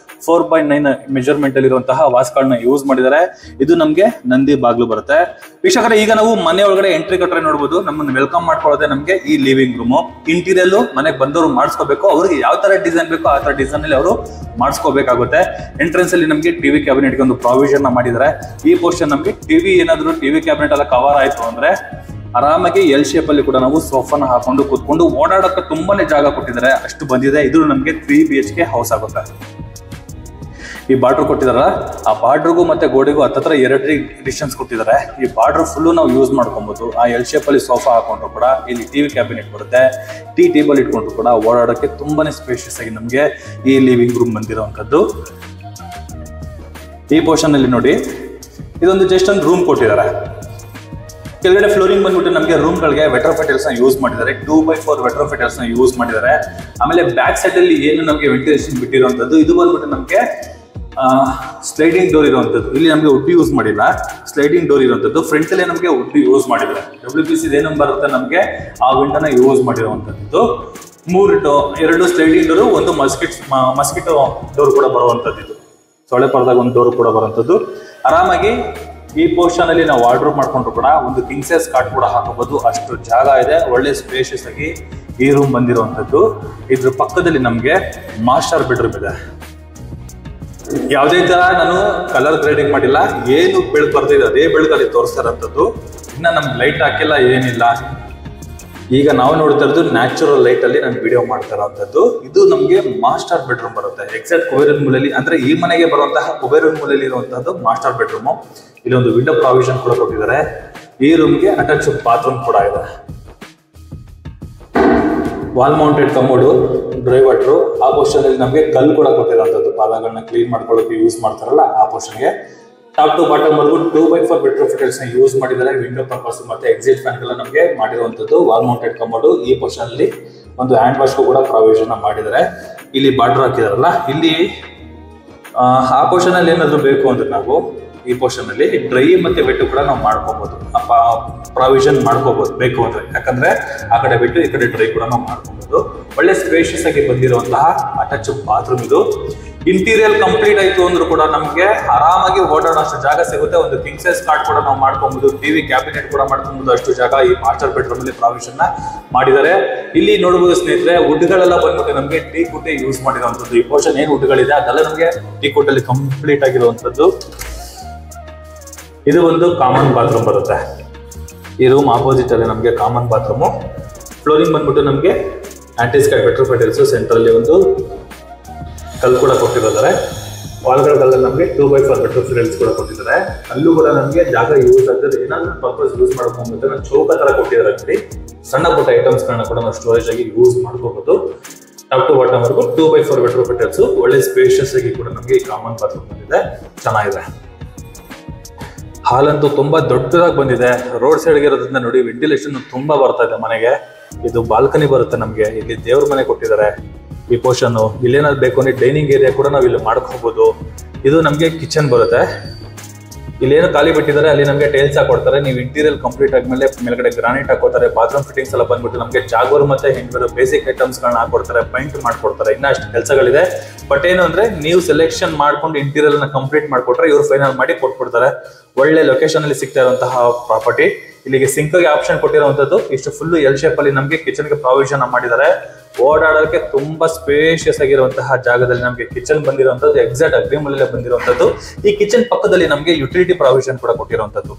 4x9 ಮೆಜರ್ಮೆಂಟ್ ಅಲ್ಲಿ ಇರುವಂತಹ ವಾಸ್ಕಲ್ನ ಯೂಸ್ ಮಾಡಿದ್ದಾರೆ. ಇದು ನಮ್ಗೆ ನಂದಿ ಬಾಗ್ಲು ಬರುತ್ತೆ. ವೀಕ್ಷಕರೇ, ಈಗ ನಾವು ಮನೆ ಒಳಗಡೆ ಎಂಟ್ರಿ ಕೊಟ್ಟರೆ ನೋಡಬಹುದು, ನಮ್ಮನ್ನು ವೆಲ್ಕಮ್ ಮಾಡ್ಕೊಳ್ಳೋದೇ ನಮಗೆ ಈ ಲಿವಿಂಗ್ ರೂಮ್. ಇಂಟೀರಿಯರ್ ಮನೆಗೆ ಬಂದವರು ಮಾಡಿಸ್ಕೋಬೇಕು, ಅವ್ರಿಗೆ ಯಾವ ತರ ಡಿಸೈನ್ ಬೇಕೋ ಆ ತರ ಡಿಸೈನ್ ಅಲ್ಲಿ ಅವರು ಮಾಡಿಸ್ಕೋಬೇಕಾಗುತ್ತೆ. ಎಂಟ್ರೆನ್ಸ್ ಅಲ್ಲಿ ನಮಗೆ ಟಿವಿ ಕ್ಯಾಬಿನೆಟ್ ಗೆ ಒಂದು ಪ್ರಾವಿಷನ್ ಮಾಡಿದ್ದಾರೆ. ಈ ಪೋರ್ಷನ್ ನಮಗೆ ಟಿವಿ ಕ್ಯಾಬಿನೆಟ್ ಎಲ್ಲ ಕವರ್ ಆಯ್ತು ಅಂದ್ರೆ ಆರಾಮಾಗಿ L ಶೇಪ್ ಅಲ್ಲಿ ಕೂಡ ನಾವು ಸೋಫಾನ ಹಾಕೊಂಡು ಕೂತ್ಕೊಂಡು ಓಡಾಡಕ್ಕೆ ತುಂಬಾನೇ ಜಾಗ ಕೊಟ್ಟಿದ್ದಾರೆ, ಅಷ್ಟು ಬಂದಿದೆ. ಇದು ನಮಗೆ 3 BHK ಹೌಸ್ ಆಗುತ್ತೆ. ಈ ಬಾರ್ಡರ್ ಕೊಟ್ಟಿದಾರ, ಆ ಬಾರ್ಡರ್ಗೂ ಮತ್ತೆ ಗೋಡೆಗೂ ಹತ್ತತ್ರ 2 ಡಿಸ್ಟೆನ್ಸ್ ಕೊಟ್ಟಿದ್ದಾರೆ. ಈ ಬಾರ್ಡರ್ ಫುಲ್ಲು ನಾವು ಯೂಸ್ ಮಾಡ್ಕೊಬಹುದು. ಆ L ಶೇಪ್ ಅಲ್ಲಿ ಸೋಫಾ ಹಾಕೊಂಡ್ರು ಕೂಡ ಇಲ್ಲಿ ಟಿವಿ ಕ್ಯಾಬಿನೆಟ್ ಬರುತ್ತೆ. ಟೀ ಟೇಬಲ್ ಇಟ್ಕೊಂಡ್ರು ಕೂಡ ಓಡಾಡೋಕ್ಕೆ ತುಂಬಾನೇ ಸ್ಪೇಷಿಯಸ್ ಆಗಿ ನಮಗೆ ಈ ಲಿವಿಂಗ್ ರೂಮ್ ಬಂದಿರುವಂತದ್ದು. ಈ ಪೋರ್ಷನ್ ಅಲ್ಲಿ ನೋಡಿ, ಇದೊಂದು ಜಸ್ಟ್ ಒಂದು ರೂಮ್ ಕೊಟ್ಟಿದ್ದಾರೆ. ಕೆಳಗಡೆ ಫ್ಲೋರಿಂಗ್ ಬಂದ್ಬಿಟ್ಟು ನಮಗೆ ರೂಮ್ಗಳಿಗೆ ವೆಟ್ರೋಫಿಟಲ್ಸ್ ನ ಯೂಸ್ ಮಾಡಿದ್ದಾರೆ. 2x4 ವೆಟ್ರೋಫಿಟಲ್ಸ್ ನ ಯೂಸ್ ಮಾಡಿದ್ದಾರೆ. ಆಮೇಲೆ ಬ್ಯಾಕ್ ಸೈಡ್ ಅಲ್ಲಿ ಏನು ನಮಗೆ ವೆಂಟಿಲೇಷನ್ ಬಿಟ್ಟಿರುವಂತದ್ದು, ಇದು ಬಂದ್ಬಿಟ್ಟು ನಮಗೆ ಸ್ಲೈಡಿಂಗ್ ಡೋರ್ ಇರುವಂತದ್ದು. ಇಲ್ಲಿ ನಮಗೆ ವುಡ್ ಯೂಸ್ ಮಾಡಿಲ್ಲ, ಸ್ಲೈಡಿಂಗ್ ಡೋರ್ ಇರುವಂತದ್ದು. ಫ್ರಂಟ್ ಅಲ್ಲಿ ನಮಗೆ ವುಡ್ ಯೂಸ್ ಮಾಡಿದ್ದಾರೆ. WPC ಏನು ಬರುತ್ತೆ ನಮಗೆ ಆ ವಿಂಡೋನ ಯೂಸ್ ಮಾಡಿರುವಂತದ್ದು. 2 ಸ್ಲೈಡಿಂಗ್ ಡೋರ್, ಒಂದು ಮಸ್ಕಿಟೋ ಡೋರ್ ಕೂಡ ಬರುವಂತದ್ದು. ಇದು ಸೊಳ್ಳೆ ಪರದಾಗ ಒಂದು ಡೋರ್ ಕೂಡ ಬರುವಂತದ್ದು. ಆರಾಮಾಗಿ ಈ ಪೋರ್ಷನ್ ಅಲ್ಲಿ ನಾವು ವಾರ್ಡ್ರೋಬ್ ಮಾಡ್ಕೊಂಡ್ರು ಕೂಡ ಒಂದು ಕಿಂಗ್ ಸೈಜ್ ಕಾಟ್ ಕೂಡ ಹಾಕಬಹುದು, ಅಷ್ಟು ಜಾಗ ಇದೆ. ಒಳ್ಳೆ ಸ್ಪೇಷಿಯಸ್ ಆಗಿ ಈ ರೂಮ್ ಬಂದಿರುವಂತದ್ದು. ಇದ್ರ ಪಕ್ಕದಲ್ಲಿ ನಮಗೆ ಮಾಸ್ಟರ್ ಬೆಡ್ರೂಮ್ ಇದೆ. ಯಾವುದೇ ತರ ನಾನು ಕಲರ್ ಗ್ರೇಡಿಂಗ್ ಮಾಡಿಲ್ಲ, ಏನು ಬೆಳಕು ಬರ್ತಿದೆ ಅದೇ ಬೆಳಕಲ್ಲಿ ತೋರಿಸ್ತಾ ಇರೋಂಥದ್ದು. ಇನ್ನ ನಮ್ಗೆ ಲೈಟ್ ಹಾಕಿಲ್ಲ, ಏನಿಲ್ಲ. ಈಗ ನಾವು ನೋಡ್ತಾ ಇರೋದು ನ್ಯಾಚುರಲ್ ಲೈಟ್ ಅಲ್ಲಿ ನಾನು ವಿಡಿಯೋ ಮಾಡ್ತಾ ಇರೋಂಥದ್ದು. ಇದು ನಮಗೆ ಮಾಸ್ಟರ್ ಬೆಡ್ರೂಮ್ ಬರುತ್ತೆ. ಎಕ್ಸಾಕ್ಟ್ ಕುಬೇರನ್ ಮೂಲೆಯಲ್ಲಿ, ಅಂದ್ರೆ ಈ ಮನೆಗೆ ಬರುವಂತಹ ಕುಬೇರನ್ ಮೂಲೆಯಲ್ಲಿ ಇರುವಂತಹದ್ದು ಮಾಸ್ಟರ್ ಬೆಡ್ರೂಮ್. ಇಲ್ಲಿ ಒಂದು ವಿಂಡೋ ಪ್ರಾವಿಷನ್ ಕೂಡ ಕೊಟ್ಟಿದ್ದಾರೆ. ಈ ರೂಮ್ಗೆ ಅಟ್ಯಾಚ್ ಬಾತ್ರೂಮ್ ಕೂಡ ಇದೆ. Wall mounted commode, dry water. ಆ ಪೋರ್ಷನ್ ಅಲ್ಲಿ ನಮಗೆ ಕಲ್ಲು ಕೂಡ ಕೊಟ್ಟಿರುವಂತದ್ದು, ಪಾದಗಳನ್ನ ಕ್ಲೀನ್ ಮಾಡ್ಕೊಳ್ಳೋಕೆ ಯೂಸ್ ಮಾಡ್ತಾರಲ್ಲ ಆ ಪೋರ್ಷನ್ಗೆ. ಟಾಪ್ ಟು ಬಾಟಮ್ ವರೆಗೂ 2x4 ವೆಟ್ರೋಫಿಟಲ್ಸ್ ನ ಯೂಸ್ ಮಾಡಿದ್ದಾರೆ. ವಿಂಡೋ ಪರ್ಪಸ್ ಮತ್ತೆ ಎಕ್ಸಿಟ್ ಫ್ಯಾನ್ ಗಳನ್ನ ನಮಗೆ ಮಾಡಿರುವಂತದ್ದು. Wall mounted commode. ಈ ಪೋರ್ಷನ್ ಅಲ್ಲಿ ಒಂದು ಹ್ಯಾಂಡ್ ವಾಶ್ ಕೂಡ ಪ್ರಾವಿಷನ್ ಮಾಡಿದ್ದಾರೆ. ಇಲ್ಲಿ ಬಾರ್ಡರ್ ಹಾಕಿದಾರಲ್ಲ, ಇಲ್ಲಿ ಆ ಪೋರ್ಷನ್ ಅಲ್ಲಿ ಏನಾದ್ರು ಬೇಕು ಅಂದ್ರೆ ನಾವು ಈ ಪೋರ್ಷನ್ ಅಲ್ಲಿ ಡ್ರೈ ಮತ್ತೆ ವೆಟ್ ಕೂಡ ನಾವು ಮಾಡ್ಕೋಬಹುದು, ಪ್ರಾವಿಷನ್ ಮಾಡ್ಕೋಬಹುದು ಬೇಕು ಅಂದ್ರೆ. ಯಾಕಂದ್ರೆ ಆ ಕಡೆ ವೆಟ್, ಈ ಕಡೆ ಡ್ರೈ ಕೂಡ ನಾವು ಮಾಡ್ಕೋಬಹುದು. ಒಳ್ಳೆ ಸ್ಪೇಷಿಯಸ್ ಆಗಿ ಬಂದಿರುವಂತಹ ಅಟ್ಯಾಚ್ ಬಾತ್ರೂಮ್ ಇದು. ಇಂಟೀರಿಯರ್ ಕಂಪ್ಲೀಟ್ ಆಯ್ತು ಅಂದ್ರೂ ಕೂಡ ನಮಗೆ ಆರಾಮಾಗಿ ಓಡಾಡೋಷ್ಟು ಜಾಗ ಸಿಗುತ್ತೆ. ಒಂದು ಕಿಂಗ್ ಸೈಜ್ ಕಾಟ್ ಕೂಡ ನಾವು ಮಾಡ್ಕೊಬಹುದು, ಟಿವಿ ಕ್ಯಾಬಿನೆಟ್ ಕೂಡ ಮಾಡ್ಕೊಬಹುದು. ಅಷ್ಟು ಜಾಗ ಈ ಮಾಸ್ಟರ್ ಬೆಡ್ರೂಮ್ ಅಲ್ಲಿ ಪ್ರಾವಿಷನ್ ಮಾಡಿದ್ದಾರೆ. ಇಲ್ಲಿ ನೋಡಬಹುದು ಸ್ನೇಹಿತರೆ, ವುಡ್ಗಳೆಲ್ಲ ಬಂದ್ಬಿಟ್ಟು ನಮಗೆ ಟೀ ಕುಡ್ ಯೂಸ್ ಮಾಡಿರುವಂತದ್ದು. ಈ ಪೋರ್ಷನ್ ಏನ್ ವುಡ್ಗಳಿದೆ ಅದೆಲ್ಲ ನಮಗೆ ಟೀ ಕುಡ್ ಅಲ್ಲಿ ಕಂಪ್ಲೀಟ್ ಆಗಿರುವಂತದ್ದು. ಇದು ಒಂದು ಕಾಮನ್ ಬಾತ್ರೂಮ್ ಬರುತ್ತೆ. ಈ ರೂಮ್ ಆಪೋಸಿಟ್ ಅಲ್ಲಿ ನಮಗೆ ಕಾಮನ್ ಬಾತ್ರೂಮ್. ಫ್ಲೋರಿಂಗ್ ಬಂದ್ಬಿಟ್ಟು ನಮಗೆ ಆಂಟಿಸ್ಕೈ ವೆಟ್ರೋಫಿಟಲ್ಸ್. ಸೆಂಟ್ರಲ್ಲಿ ಒಂದು ಕಲ್ಲು ಕೂಡ ಕೊಟ್ಟಿದ್ದಾರೆ. ವಾಲ್ಗಳೆಲ್ಲ ನಮಗೆ 2x4 ವೆಟ್ರೋಫಿಟಲ್ಸ್ ಕೂಡ ಕೊಟ್ಟಿದ್ದಾರೆ. ಅಲ್ಲೂ ಕೂಡ ನಮಗೆ ಜಾಗ ಯೂಸ್ ಆಗ್ತದೆ. ಏನಾದ್ರು ಪರ್ಪಸ್ ಯೂಸ್ ಮಾಡ್ಕೊಂಡ್ಬಿಟ್ಟು ನಾನು ಚೌಕ ತರ ಕೊಟ್ಟಿದ್ದಾರೆ. ಅಲ್ಲಿ ಸಣ್ಣ ಪುಟ್ಟ ಐಟಮ್ಸ್ ಗಳನ್ನ ಕೂಡ ನಾವು ಸ್ಟೋರೇಜ್ ಆಗಿ ಯೂಸ್ ಮಾಡ್ಕೋಬಹುದು. ಟಾಪ್ ಟು ಬಾಟಮ್ ವರೆಗೂ 2x4 ವೆಟ್ರೋಫಿಟಲ್ಸ್. ಒಳ್ಳೆ ಸ್ಪೇಷಿಯಸ್ ಆಗಿ ಕೂಡ ನಮಗೆ ಈ ಕಾಮನ್ ಬಾತ್ರೂಮ್ ಬಂದಿದೆ, ಚೆನ್ನಾಗಿದೆ. ಹಾಲ್ ಅಂತೂ ತುಂಬಾ ದೊಡ್ಡದಾಗಿ ಬಂದಿದೆ. ರೋಡ್ ಸೈಡ್ ಇರೋದ್ರಿಂದ ನೋಡಿ ವೆಂಟಿಲೇಷನ್ ತುಂಬಾ ಬರ್ತಾ ಇದೆ ಮನೆಗೆ. ಇದು ಬಾಲ್ಕನಿ ಬರುತ್ತೆ ನಮಗೆ. ಇಲ್ಲಿ ದೇವ್ರ ಮನೆ ಕೊಟ್ಟಿದ್ದಾರೆ ಈ ಪೋರ್ಷನ್. ಇಲ್ಲೇನಾದ್ರು ಬೇಕು ಅಂದ್ರೆ ಡೈನಿಂಗ್ ಏರಿಯಾ ಕೂಡ ನಾವು ಇಲ್ಲಿ ಮಾಡ್ಕೋಬಹುದು. ಇದು ನಮಗೆ ಕಿಚನ್ ಬರುತ್ತೆ. ಇಲ್ಲೇನು ಖಾಲಿ ಬಿಟ್ಟಿದ್ದಾರೆ ಅಲ್ಲಿ ನಮಗೆ ಟೈಲ್ಸ್ ಹಾಕೊಡ್ತಾರೆ. ನೀವು ಇಂಟೀರಿಯರ್ ಕಂಪ್ಲೀಟ್ ಆದ್ಮೇಲೆ ಮೇಲ್ಗಡೆ ಗ್ರಾನೈಟ್ ಹಾಕೋತಾರೆ. ಬಾತ್ರೂಮ್ ಫಿಟ್ಟಿಂಗ್ಸ್ ಎಲ್ಲ ಬಂದ್ಬಿಟ್ಟು ನಮಗೆ ಜಾಗೋರ್ ಮತ್ತೆ ಹೆಂಗರು ಬೇಸಿಕ್ ಐಟಮ್ಸ್ ಗಳನ್ನ ಹಾಕೊಡ್ತಾರೆ, ಪೈಂಟ್ ಮಾಡ್ಕೊಡ್ತಾರೆ. ಇನ್ನ ಅಷ್ಟು ಕೆಲಸಗಳಿದೆ. ಬಟ್ ಏನು ಅಂದ್ರೆ ನೀವು ಸೆಲೆಕ್ಷನ್ ಮಾಡ್ಕೊಂಡು ಇಂಟೀರಿಯರ್ ನ ಕಂಪ್ಲೀಟ್ ಮಾಡ್ಕೊಟ್ರೆ ಇವ್ರು ಫೈನಲ್ ಮಾಡಿ ಕೊಟ್ಬಿಡ್ತಾರೆ. ಒಳ್ಳೆ ಲೊಕೇಶನ್ ಅಲ್ಲಿ ಸಿಗ್ತಾ ಇರುವಂತಹ ಪ್ರಾಪರ್ಟಿ. ಇಲ್ಲಿಗೆ ಸಿಂಕ್ ಗೆ ಆಪ್ಷನ್ ಕೊಟ್ಟಿರುವಂತದ್ದು. ಇಷ್ಟು ಫುಲ್ ಎಲ್ ಶೇಪ್ ಅಲ್ಲಿ ನಮಗೆ ಕಿಚನ್ ಗೆ ಪ್ರಾವಿಷನ್ ಮಾಡಿದ್ದಾರೆ. ಓಡಾಡೋಕೆ ತುಂಬಾ ಸ್ಪೇಷಿಯಸ್ ಆಗಿರುವಂತಹ ಜಾಗದಲ್ಲಿ ನಮಗೆ ಕಿಚನ್ ಬಂದಿರುವಂತದ್ದು. ಎಕ್ಸಾಕ್ಟ್ ಅಗ್ರಿಮೂಲಲ್ಲೇ ಬಂದಿರುವಂತದ್ದು. ಈ ಕಿಚನ್ ಪಕ್ಕದಲ್ಲಿ ನಮಗೆ ಯುಟಿಲಿಟಿ ಪ್ರಾವಿಷನ್ ಕೂಡ ಕೊಟ್ಟಿರುವಂತದ್ದು.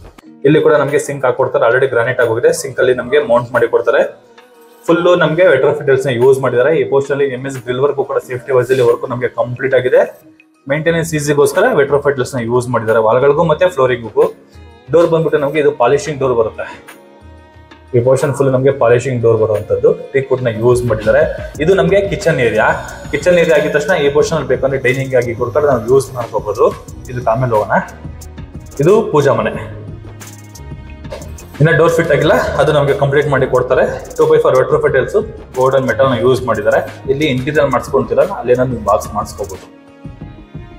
ಇಲ್ಲಿ ಕೂಡ ನಮಗೆ ಸಿಂಕ್ ಹಾಕೊಡ್ತಾರೆ. ಆಲ್ರೆಡಿ ಗ್ರಾನೈಟ್ ಆಗೋಗಿದೆ. ಸಿಂಕ್ ಅಲ್ಲಿ ನಮಗೆ ಮೌಂಟ್ ಮಾಡಿ ಕೊಡ್ತಾರೆ. ಫುಲ್ಲು ನಮಗೆ ವೆಟ್ರೋಫಿಟಲ್ಸ್ ನ ಯೂಸ್ ಮಾಡಿದ್ದಾರೆ. ಈ ಪೋಸ್ಟ್ ಅಲ್ಲಿ MS ಗ್ರಿಲ್ ವರ್ಕ್ ಕೂಡ ಸೇಫ್ಟಿ ವೈಸ್ ಅಲ್ಲಿ ವರ್ಕ್ ನಮಗೆ ಕಂಪ್ಲೀಟ್ ಆಗಿದೆ. ಮೇಂಟೆನೆನ್ಸ್ ಈಸಿಗೋಸ್ಕರ ವೆಟ್ರೋಫಿಟಲ್ಸ್ ನ ಯೂಸ್ ಮಾಡಿದ್ದಾರೆ ವಾಲ್ಗಳಿಗೂ ಮತ್ತೆ ಫ್ಲೋರಿಂಗಿಗೂ. ಡೋರ್ ಬಂದ್ಬಿಟ್ಟು ನಮಗೆ ಇದು ಪಾಲಿಶಿಂಗ್ ಡೋರ್ ಬರುತ್ತೆ. ಈ ಪೋರ್ಷನ್ ಫುಲ್ ನಮಗೆ ಪಾಲಿಶಿಂಗ್ ಡೋರ್ ಬರುವಂತದ್ದು. ಟೀಕ್ ವುಡ್ ನ ಯೂಸ್ ಮಾಡಿದ್ದಾರೆ. ಇದು ನಮಗೆ ಕಿಚನ್ ಏರಿಯಾ. ಕಿಚನ್ ಏರಿಯಾ ಆಗಿದ ತಕ್ಷಣ ಈ ಪೋರ್ಷನ್ ಅಲ್ಲಿ ಬೇಕಂದ್ರೆ ಡೈನಿಂಗ್ ಆಗಿ ಕೂಡ ನಾವು ಯೂಸ್ ಮಾಡ್ಕೋಬಹುದು. ಇದಕ್ಕೆ ಆಮೇಲೆ ಹೋಗೋಣ. ಇದು ಪೂಜಾ ಮನೆ. ಇನ್ನ ಡೋರ್ ಫಿಟ್ ಆಗಿಲ್ಲ, ಅದು ನಮಗೆ ಕಂಪ್ಲೀಟ್ ಮಾಡಿ ಕೊಡ್ತಾರೆ. 2x4 ವೆಟ್ರೋಫಿಟಲ್ಸ್ ಗೋಲ್ಡನ್ ಮೆಟಲ್ ನ ಯೂಸ್ ಮಾಡಿದ್ದಾರೆ. ಇಲ್ಲಿ ಇಂಟೀರಿಯರ್ ಮಾಡಿಸ್ಕೊಂತೀರ ಅಲ್ಲೇನಾದ್ರು ಬಾಕ್ಸ್ ಮಾಡಿಸ್ಕೋಬಹುದು.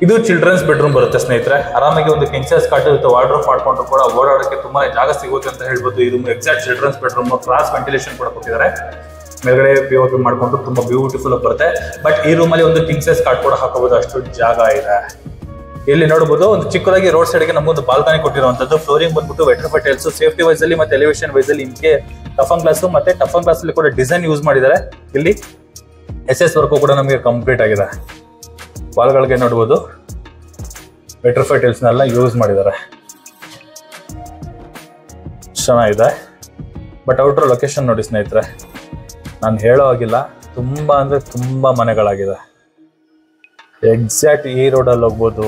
ಇದು ಚಿಲ್ಡ್ರನ್ಸ್ ಬೆಡ್ರೂಮ್ ಬರುತ್ತೆ ಸ್ನೇಹಿತರೆ. ಆರಾಮಾಗಿ ಒಂದು ಕಿಂಗ್ ಸೈಜ್ ಕಾಟ್ ಇರುತ್ತೆ. ವಾರ್ಡ್ರೋಬ್ ಮಾಡ್ಕೊಂಡ್ರು ಕೂಡ ಓಡಾಡೋಕೆ ತುಂಬಾ ಜಾಗ ಸಿಗುತ್ತೆ ಅಂತ ಹೇಳ್ಬೋದು. ಇದು exact childrens bedroom. Cross ventilation ಕೂಡ ಕೊಟ್ಟಿದ್ದಾರೆ. ಮೇಲ್ಗಡೆ POP ಮಾಡ್ಕೊಂಡು ತುಂಬಾ ಬ್ಯೂಟಿಫುಲ್ ಬರುತ್ತೆ. ಬಟ್ ಈ ರೂಮ್ ಅಲ್ಲಿ ಒಂದು ಕಿಂಗ್ ಸೈಜ್ ಕಾಟ್ ಕೂಡ ಹಾಕಬಹುದು, ಅಷ್ಟು ಜಾಗ ಇದೆ. ಇಲ್ಲಿ ನೋಡಬಹುದು ಒಂದು ಚಿಕ್ಕದಾಗಿ ರೋಡ್ ಸೈಡ್ ಗೆ ನಮಗೊಂದು ಬಾಲ್ಕನಿ ಕೊಟ್ಟಿರುವಂತದ್ದು. ಫ್ಲೋರಿಂಗ್ ಬಂದ್ಬಿಟ್ಟು ವೆಟ್ರೋಫಿಟಲ್ಸ್ ಸೇಫ್ಟಿ ವೈಸ್ ಅಲ್ಲಿ ಮತ್ತೆ ಎಲಿವೇಶನ್ ವೈಸ್ ಅಲ್ಲಿ ಇಂಕೆ ಟಫನ್ ಗ್ಲಾಸ್ ಮತ್ತೆ ಟಫನ್ ಗ್ಲಾಸ್ ಅಲ್ಲಿ ಕೂಡ ಡಿಸೈನ್ ಯೂಸ್ ಮಾಡಿದ್ದಾರೆ. ಇಲ್ಲಿ SS ವರ್ಕ್ ಕೂಡ ನಮಗೆ ಕಂಪ್ಲೀಟ್ ಆಗಿದೆ. ವಾಲ್ಗಳಿಗೆ ನೋಡಬಹುದು ವೆಟ್ರೋಫಿಟಲ್ಸ್ ನೆಲ್ಲ ಯೂಸ್ ಮಾಡಿದ್ದಾರೆ, ಚೆನ್ನಾಗಿದೆ. ಬಟ್ ಔಟರ್ ಲೊಕೇಶನ್ ನೋಡಿ ಸ್ನೇಹಿತರೆ, ನಾನು ಹೇಳೋ ಹಾಗಿಲ್ಲ, ತುಂಬಾ ಅಂದ್ರೆ ತುಂಬಾ ಮನೆಗಳಾಗಿದೆ. ಎಕ್ಸಾಕ್ಟ್ ಈ ರೋಡಲ್ಲಿ ಹೋಗ್ಬೋದು,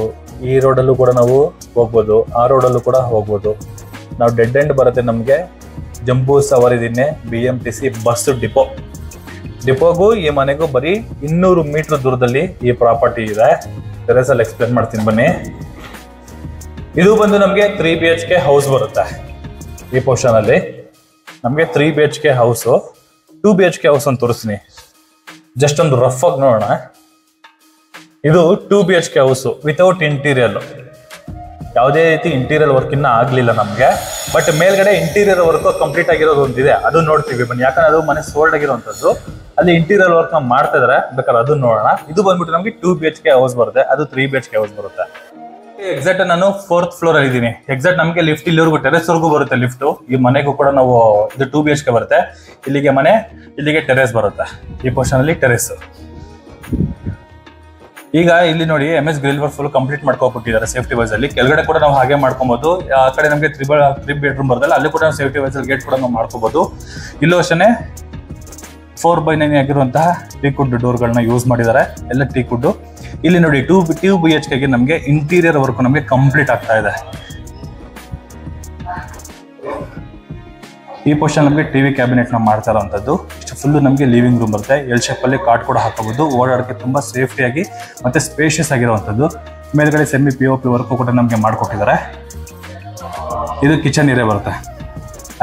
ಈ ರೋಡಲ್ಲೂ ಕೂಡ ನಾವು ಹೋಗ್ಬೋದು, ಆ ರೋಡಲ್ಲೂ ಕೂಡ ಹೋಗ್ಬೋದು. ನಾವು ಡೆಡ್ ಎಂಡ್ ಬರುತ್ತೆ ನಮಗೆ ಜಂಬೂ ಸವಾರಿ ದಿನ್ನೆ BMTC ಬಸ್ ಡಿಪೋಗೂ ಈ ಮನೆಗೂ ಬರೀ 200 ಮೀಟರ್ ದೂರದಲ್ಲಿ ಈ ಪ್ರಾಪರ್ಟಿ ಇದೆ. ಟೆರೇಸಲ್ಲಿ ಎಕ್ಸ್ಪ್ಲೇನ್ ಮಾಡ್ತೀನಿ ಬನ್ನಿ. ಇದು ಬಂದು ನಮಗೆ 3 BHK ಹೌಸ್ ಬರುತ್ತೆ. ಈ ಪೋರ್ಷನ್ ಅಲ್ಲಿ ನಮಗೆ 3 BHK ಹೌಸ್, 2 BHK ಹೌಸ್ ಅಂತ ತೋರಿಸ್ತೀನಿ. ಜಸ್ಟ್ ಒಂದು ರಫ್ ಆಗಿ ನೋಡೋಣ. ಇದು 2 BHK ಹೌಸ್ ವಿತೌಟ್ ಇಂಟೀರಿಯರ್. ಯಾವುದೇ ರೀತಿ ಇಂಟೀರಿಯರ್ ವರ್ಕ್ ಇನ್ನ ಆಗ್ಲಿಲ್ಲ ನಮ್ಗೆ. ಬಟ್ ಮೇಲ್ಗಡೆ ಇಂಟೀರಿಯರ್ ವರ್ಕ್ ಕಂಪ್ಲೀಟ್ ಆಗಿರೋದು ಒಂದಿದೆ, ಅದು ನೋಡ್ತೀವಿ ಬನ್ನಿ. ಯಾಕಂದ್ರೆ ಅದು ಮನೆ ಸೋಲ್ಡ್ ಆಗಿರುವಂತದ್ದು, ಅಲ್ಲಿ ಇಂಟೀರಿಯರ್ ವರ್ಕ್ ಮಾಡ್ತಾ ಇದಾರೆ, ಬೇಕಾದ್ರೆ ಅದನ್ನ ನೋಡೋಣ. ಇದು ಬಂದ್ಬಿಟ್ಟು ನಮಗೆ 2 BHK ಹೌಸ್ ಬರುತ್ತೆ, ಅದು 3 BHK ಹೌಸ್ ಬರುತ್ತೆ. ಎಕ್ಸಾಕ್ಟ್ ನಾನು 4th ಫ್ಲೋರ್ ಅಲ್ಲಿ ಇದ್ದೀನಿ. ಎಕ್ಸಾಕ್ಟ್ ನಮಗೆ ಲಿಫ್ಟ್ ಇಲ್ಲಿವರೆಗೂ ಟೆರೆಸ್ ವರೆಗೂ ಬರುತ್ತೆ. ಲಿಫ್ಟ್ ಈ ಮನೆಗೂ ಕೂಡ ನಾವು ಇದು 2 BHK ಬರುತ್ತೆ. ಇಲ್ಲಿಗೆ ಮನೆ, ಇಲ್ಲಿಗೆ ಟೆರೆಸ್ ಬರುತ್ತೆ. ಈ ಪೋರ್ಷನ್ ಅಲ್ಲಿ ಟೆರೆಸ್. ಈಗ ಇಲ್ಲಿ ನೋಡಿ MS grill work full complete ಮಾಡ್ಕೊಬಿಟ್ಟಿದ್ದಾರೆ ಸೇಫ್ಟಿ ವೈಸ್ ಅಲ್ಲಿ. ಕೆಳಗಡೆ ಕೂಡ ನಾವು ಹಾಗೆ ಮಾಡ್ಕೊಬಹುದು. ಆ ಕಡೆ ನಮಗೆ 3 ಬೆಡ್ರೂಮ್ ಬರ್ತಲ್ಲ, ಅಲ್ಲಿ ಕೂಡ ಸೇಫ್ಟಿ ವೈಸ್ ಅಲ್ಲಿ ಗೇಟ್ ಕೂಡ ನಾವು ಮಾಡ್ಕೋಬಹುದು. ಇಲ್ಲೂ ಅಷ್ಟೇ 4x9 ಆಗಿರುವಂತಹ ಟೀಕ್ವುಡ್ ಡೋರ್ಗಳನ್ನ ಯೂಸ್ ಮಾಡಿದ್ದಾರೆ, ಎಲ್ಲ ಟೀಕ್ವುಡ್. ಇಲ್ಲಿ ನೋಡಿ 2 BHK ಗೆ ನಮಗೆ ಇಂಟೀರಿಯರ್ ವರ್ಕ್ ನಮಗೆ ಕಂಪ್ಲೀಟ್ ಆಗ್ತಾ ಇದೆ. ಈ ಪೋರ್ಷನ್ ನಮಗೆ ಟಿವಿ ಕ್ಯಾಬಿನೆಟ್ ನ ಮಾಡ್ತಾ ಇರುವಂತದ್ದು. ಇಷ್ಟು ಫುಲ್ ನಮಗೆ ಲಿವಿಂಗ್ ರೂಮ್ ಬರುತ್ತೆ. ಎಲ್ ಶೇಪ್ ಅಲ್ಲಿ ಕಾಟ್ ಕೂಡ ಹಾಕಬಹುದು. ಓಡಾಡಕ್ಕೆ ತುಂಬಾ ಸೇಫ್ಟಿಯಾಗಿ ಮತ್ತೆ ಸ್ಪೇಷಿಯಸ್ ಆಗಿರುವಂತದ್ದು. ಮೇಲ್ಗಡೆ ಸೆಮಿ POP ವರ್ಕ್ ಕೂಡ ನಮಗೆ ಮಾಡ್ಕೊಟ್ಟಿದ್ದಾರೆ. ಇದು ಕಿಚನ್ ಏರಿಯಾ ಬರುತ್ತೆ.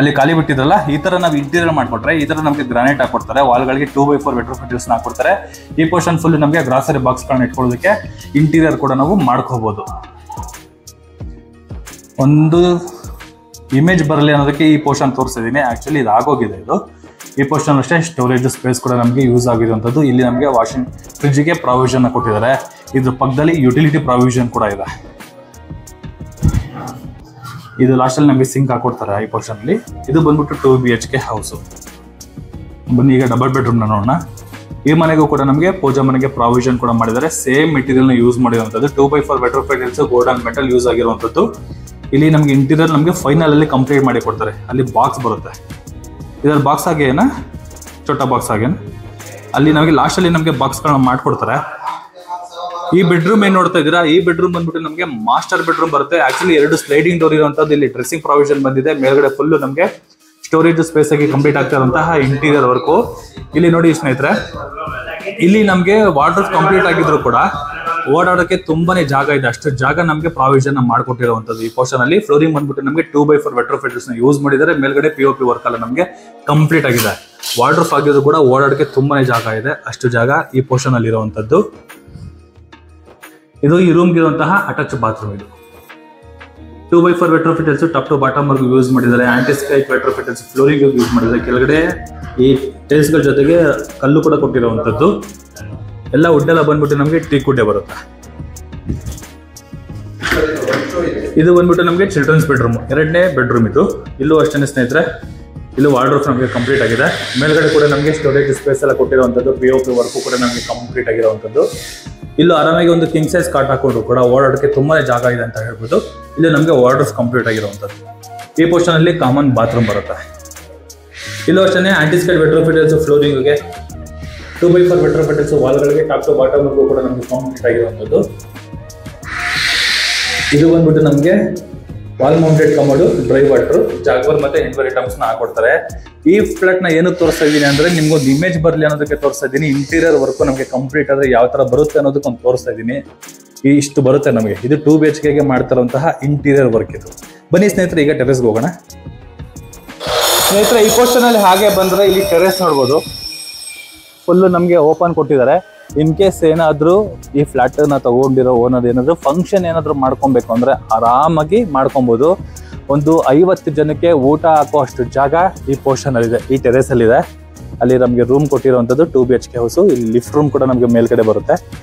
ಅಲ್ಲಿ ಖಾಲಿ ಬಿಟ್ಟಿದ್ರಲ್ಲ, ಈ ತರ ನಾವು ಇಂಟೀರಿಯರ್ ಮಾಡ್ಕೊಟ್ರೆ ಈ ತರ ನಮಗೆ ಗ್ರಾನೈಟ್ ಹಾಕೊಡ್ತಾರೆ. ವಾಲ್ಗಳಿಗೆ 2x4 vitrified ಫಿಟಲ್ಸ್ ಹಾಕೊಡ್ತಾರೆ. ಈ ಪೋರ್ಷನ್ ಫುಲ್ ನಮಗೆ ಗ್ರಾಸರಿ ಬಾಕ್ಸ್ ಗಳನ್ನ ಇಟ್ಕೊಳ್ಳೋದಕ್ಕೆ ಇಂಟೀರಿಯರ್ ಕೂಡ ನಾವು ಮಾಡ್ಕೋಬಹುದು. ಒಂದು ಇಮೇಜ್ ಬರಲಿ ಅನ್ನೋದಕ್ಕೆ ಈ ಪೋರ್ಷನ್ ತೋರಿಸಿದ್ದೀನಿ. ಆಕ್ಚುಲಿ ಇದು ಆಗೋಗಿದೆ. ಇದು ಈ ಪೋರ್ಷನ್ ಅಷ್ಟೇ ಸ್ಟೋರೇಜ್ ಸ್ಪೇಸ್ ಕೂಡ ನಮಗೆ ಯೂಸ್ ಆಗಿರುವಂಥದ್ದು. ಇಲ್ಲಿ ನಮಗೆ ವಾಷಿಂಗ್ ಫ್ರಿಡ್ಜ್ಗೆ ಪ್ರಾವಿಷನ್ ಕೊಟ್ಟಿದ್ದಾರೆ. ಇದ್ರ ಪಕ್ಕದಲ್ಲಿ ಯುಟಿಲಿಟಿ ಪ್ರಾವಿಷನ್ ಕೂಡ ಇದೆ. ಇದು ಲಾಸ್ಟ್ ಅಲ್ಲಿ ನಮಗೆ ಸಿಂಕ್ ಹಾಕೊಡ್ತಾರೆ ಈ ಪೋರ್ಷನ್ ಅಲ್ಲಿ. ಇದು ಬಂದ್ಬಿಟ್ಟು 2 BHK ಹೌಸ್. ಬನ್ನಿ ಈಗ ಡಬಲ್ ಬೆಡ್ರೂಮ್ ನೋಡೋಣ. ಈ ಮನೆಗೂ ಕೂಡ ನಮಗೆ ಪೂಜಾ ಮನೆಗೆ ಪ್ರಾವಿಷನ್ ಕೂಡ ಮಾಡಿದ್ದಾರೆ. ಸೇಮ್ ಮೆಟೀರಿಯಲ್ ನ ಯೂಸ್ ಮಾಡಿರುವಂತದ್ದು. 2x4 vitrified tiles golden metal use ಆಗಿರುವಂತದ್ದು. ಇಲ್ಲಿ ನಮಗೆ ಇಂಟೀರಿಯರ್ ನಮಗೆ ಫೈನಲ್ ಅಲ್ಲಿ ಕಂಪ್ಲೀಟ್ ಮಾಡಿ ಕೊಡ್ತಾರೆ. ಅಲ್ಲಿ ಬಾಕ್ಸ್ ಬರುತ್ತೆ. ಇದರ ಬಾಕ್ಸ್ ಆಗೇನ ಚೋಟ ಬಾಕ್ಸ್ ಆಗೇನ ಅಲ್ಲಿ ನಮಗೆ ಲಾಸ್ಟ್ ಅಲ್ಲಿ ನಮಗೆ ಬಾಕ್ಸ್ ಗಳನ್ನ ಮಾಡ್ಕೊಡ್ತಾರೆ. ಈ ಬೆಡ್ರೂಮ್ ಏನ್ ನೋಡ್ತಾ ಇದ್ದೀರಾ, ಈ ಬೆಡ್ರೂಮ್ ಬಂದ್ಬಿಟ್ಟು ನಮಗೆ ಮಾಸ್ಟರ್ ಬೆಡ್ರೂಮ್ ಬರುತ್ತೆ. ಆಕ್ಚುಲಿ 2 ಸ್ಲೈಡಿಂಗ್ ಡೋರ್ ಇರುವಂತದ್ದು. ಇಲ್ಲಿ ಡ್ರೆಸ್ಸಿಂಗ್ ಪ್ರಾವಿಷನ್ ಬಂದಿದೆ. ಮೇಲ್ಗಡೆ ಫುಲ್ ನಮಗೆ ಸ್ಟೋರೇಜ್ ಸ್ಪೇಸ್ ಆಗಿ ಕಂಪ್ಲೀಟ್ ಆಗ್ತಾ ಇರುವಂತಹ ಇಂಟೀರಿಯರ್ ವರ್ಕ್. ಇಲ್ಲಿ ನೋಡಿ ಸ್ನೇಹಿತರೆ, ಇಲ್ಲಿ ನಮಗೆ ವಾರ್ಡ್ರೋಬ್ ಕಂಪ್ಲೀಟ್ ಆಗಿದ್ರು ಕೂಡ ಓಡಾಡೋಕೆ ತುಂಬಾನೇ ಜಾಗ ಇದೆ. ಅಷ್ಟು ಜಾಗ ನಮಗೆ ಪ್ರಾವಿಷನ್ ಮಾಡ್ಕೊಟ್ಟಿರುವಂತದ್ದು. ಈ ಪೋರ್ಷನ್ ಅಲ್ಲಿ ಫ್ಲೋರಿಂಗ್ ಬಂದ್ಬಿಟ್ಟು ನಮಗೆ 2x4 ವೆಟ್ರೋ ಫಿಟಲ್ಸ್ ನ ಯೂಸ್ ಮಾಡಿದ್ದಾರೆ. ಮೇಲ್ಗಡೆ POP ವರ್ಕ್ ಎಲ್ಲ ನಮಗೆ ಕಂಪ್ಲೀಟ್ ಆಗಿದೆ. ವಾರ್ಡ್ರೋಬ್ ಆಗಿದ್ರು ಕೂಡ ಓಡಾಡೋಕೆ ತುಂಬಾನೇ ಜಾಗ ಇದೆ. ಅಷ್ಟು ಜಾಗ ಈ ಪೋರ್ಷನ್ ಅಲ್ಲಿ ಇರುವಂತದ್ದು. ಇದು ಈ ರೂಮ್ಗೆ ಇರುವಂತಹ ಅಟ್ಯಾಚ್ ಬಾತ್ರೂಮ್. ಇದು 2x4 vitrified tiles top to bottom ವರ್ಗೂ ಯೂಸ್ ಮಾಡಿದ್ದಾರೆ. ಆಂಟಿಸ್ಕೈಪ್ ವೆಟ್ರೋ ಫಿಟಲ್ಸ್ ಫ್ಲೋರಿಂಗ್ ಯೂಸ್ ಮಾಡಿದ್ದಾರೆ. ಕೆಳಗಡೆ ಈ ಟೈಲ್ಸ್ ಗಳ ಜೊತೆಗೆ ಕಲ್ಲು ಕೂಡ ಕೊಟ್ಟಿರುವಂತದ್ದು. ಎಲ್ಲ ವುಡ್ ಎಲ್ಲ ಬಂದ್ಬಿಟ್ಟು ನಮಗೆ ಟೀಕ್ವುಡ್ ಬರುತ್ತೆ. ಇದು ಬಂದ್ಬಿಟ್ಟು ನಮಗೆ ಚಿಲ್ಡ್ರನ್ಸ್ ಬೆಡ್ರೂಮ್, 2ನೇ ಬೆಡ್ರೂಮ್. ಇದು ಇಲ್ಲೂ ಅಷ್ಟೇ ಸ್ನೇಹಿತರೆ, ಇಲ್ಲೂ ವಾರ್ಡ್ರೋಬ್ ನಮಗೆ ಕಂಪ್ಲೀಟ್ ಆಗಿದೆ. ಮೇಲ್ಗಡೆ ಕೂಡ ನಮಗೆ ಸ್ಟೋರೇಜ್ ಸ್ಪೇಸ್ ಎಲ್ಲ ಕೊಟ್ಟಿರುವಂತದ್ದು. POP ವರ್ಕು ಕೂಡ ನಮಗೆ ಕಂಪ್ಲೀಟ್ ಆಗಿರುವಂತದ್ದು. ಇಲ್ಲೂ ಆರಾಮಾಗಿ ಒಂದು ಕಿಂಗ್ ಸೈಜ್ ಕಾಟ್ ಹಾಕೊಂಡು ಕೂಡ ಓಡಾಡೋಕ್ಕೆ ತುಂಬಾನೇ ಜಾಗ ಇದೆ ಅಂತ ಹೇಳ್ಬೋದು. ಇಲ್ಲಿ ನಮಗೆ ವಾರ್ಡ್ರೋಬ್ ಕಂಪ್ಲೀಟ್ ಆಗಿರುವಂತದ್ದು. ಈ ಪೋರ್ಷನ್ ಅಲ್ಲಿ ಕಾಮನ್ ಬಾತ್ರೂಮ್ ಬರುತ್ತೆ. ಇಲ್ಲೂ ಅಷ್ಟೇ ಆಂಟಿಸ್ಕೈಡ್ ವೆಟ್ರೋ ಫಿಟಲ್ಸ್ ಫ್ಲೋರಿಂಗ್ಗೆ 2x4 ವೆಟ್ರೋ ಫಿಟಲ್ಸ್ ವಾಲ್ಗಳಿಗೆ ಟಾಪ್ ಟು ಬಾಟಮ್ ವರ್ಗೂ ಕೂಡ ನಮಗೆ ಕಂಪ್ಲೀಟ್ ಆಗಿರುವಂತದ್ದು. ಇದು ಬಂದ್ಬಿಟ್ಟು ನಮಗೆ wall mounted commode, dry water, Jaguar ಮತ್ತೆ ಇನ್ವೆರಿಟಮ್ಸ್ ನ ಹಾಕೊಡ್ತಾರೆ. ಈ ಫ್ಲಾಟ್ ನ ಏನು ತೋರಿಸ್ತಾ ಇದ್ದೀನಿ ಅಂದ್ರೆ ನಿಮ್ಗೊಂದು ಇಮೇಜ್ ಬರಲಿ ಅನ್ನೋದಕ್ಕೆ ತೋರಿಸ್ತಾ ಇದ್ದೀನಿ. ಇಂಟೀರಿಯರ್ ವರ್ಕ್ ನಮಗೆ ಕಂಪ್ಲೀಟ್ ಆದ್ರೆ ಯಾವ ತರ ಬರುತ್ತೆ ಅನ್ನೋದಕ್ಕೆ ಒಂದು ತೋರಿಸ್ತಾ ಇದ್ದೀನಿ. ಇಷ್ಟು ಬರುತ್ತೆ ನಮಗೆ. ಇದು 2 BHK ಗೆ ಮಾಡ್ತಿರುವಂತಹ ಇಂಟೀರಿಯರ್ ವರ್ಕ್ ಇದು. ಬನ್ನಿ ಸ್ನೇಹಿತರೆ, ಈಗ ಟೆರೆಸ್ಗೆ ಹೋಗೋಣ. ಸ್ನೇಹಿತರೆ, ಈ ಪೋರ್ಷನ್ ಅಲ್ಲಿ ಹಾಗೆ ಬಂದ್ರೆ ಇಲ್ಲಿ ಟೆರೆಸ್ ನೋಡ್ಬೋದು. ಫುಲ್ ನಮಗೆ ಓಪನ್ ಕೊಟ್ಟಿದ್ದಾರೆ. ಇನ್ ಕೇಸ್ ಏನಾದ್ರು ಈ ಫ್ಲಾಟ್ ನ ತಗೊಂಡಿರೋ ಓನರ್ ಏನಾದ್ರು ಫಂಕ್ಷನ್ ಏನಾದ್ರು ಮಾಡ್ಕೊಬೇಕು ಅಂದ್ರೆ ಆರಾಮಾಗಿ ಮಾಡ್ಕೊಬಹುದು. ಒಂದು 50 ಜನಕ್ಕೆ ಊಟ ಹಾಕೋ ಅಷ್ಟು ಜಾಗ ಈ ಪೋರ್ಷನ್ ಅಲ್ಲಿ ಇದೆ, ಈ ಟೆರೆಸ್ ಅಲ್ಲಿ ಇದೆ. ಅಲ್ಲಿ ನಮಗೆ ರೂಮ್ ಕೊಟ್ಟಿರುವಂತದ್ದು 2 BHK ಹೌಸ್. ಇಲ್ಲಿ ಲಿಫ್ಟ್ ರೂಮ್ ಕೂಡ ನಮಗೆ ಮೇಲ್ಗಡೆ ಬರುತ್ತೆ.